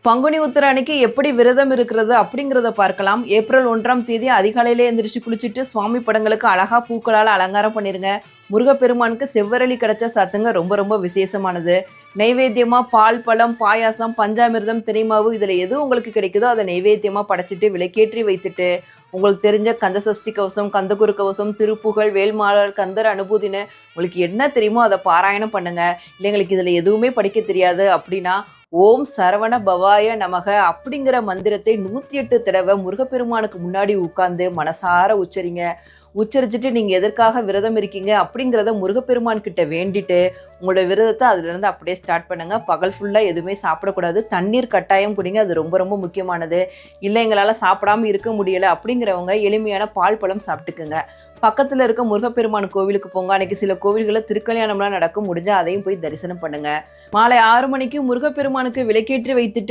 பங்குனி உத்திர அன்னைக்கு எப்படி விரதம் இருக்கிறது அப்படிங்கிறத பார்க்கலாம். ஏப்ரல் 1ஆம் தேதி அதிகாலையிலே எந்திரிச்சு குளிச்சுட்டு சுவாமி படங்களுக்கு அழகா பூக்களால அலங்காரம் பண்ணிருங்க. முருகப்பெருமானுக்கு செவ்வரளி கிடைச்சா சாத்துங்க. ரொம்ப ரொம்ப விசேஷமானது. நைவேத்தியமா பால், பழம், பாயாசம், பஞ்சாமிர்தம், தினைமாவு இதுல எது உங்களுக்கு கிடைக்குதோ அதை நைவேத்தியமா படைச்சிட்டு விளக்கேற்றி வைத்துட்டு உங்களுக்கு தெரிஞ்ச கந்த சஷ்டி கவசம், கந்தகுரு கவசம், திருப்புகழ், வேல்மாறல், கந்தர் அனுபூதின்னு உங்களுக்கு என்ன தெரியுமோ அதை பாராயணம் பண்ணுங்க. இல்லை எங்களுக்கு இதுல எதுவுமே படிக்க தெரியாது அப்படின்னா ஓம் சரவண பவாய நமக அப்படிங்கிற மந்திரத்தை 108 தடவை முருகப்பெருமானுக்கு முன்னாடி உட்கார்ந்து மனசார உச்சரிங்க. உச்சரிச்சுட்டு நீங்க எதற்காக விரதம் இருக்கீங்க அப்படிங்கிறத முருகப்பெருமான் கிட்ட வேண்டிட்டு உங்களோட விரதத்தை அதுல இருந்து அப்படியே ஸ்டார்ட் பண்ணுங்க. பகல் ஃபுல்லா எதுவுமே சாப்பிடக்கூடாது. தண்ணீர் கட்டாயம் குடிங்க. அது ரொம்ப ரொம்ப முக்கியமானது. இல்லை எங்களால சாப்பிடாம இருக்க முடியல அப்படிங்கிறவங்க எளிமையான பால் பழம் சாப்பிட்டுக்குங்க. பக்கத்துல இருக்க முருகப்பெருமான் கோவிலுக்கு போங்க. அன்னைக்கு சில கோவில்களில் திருக்கல்யாணம்லாம் நடக்கும். முடிஞ்சா அதையும் போய் தரிசனம் பண்ணுங்க. மாலை 6 மணிக்கு முருகப்பெருமானுக்கு விளக்கேற்றி வைத்துட்டு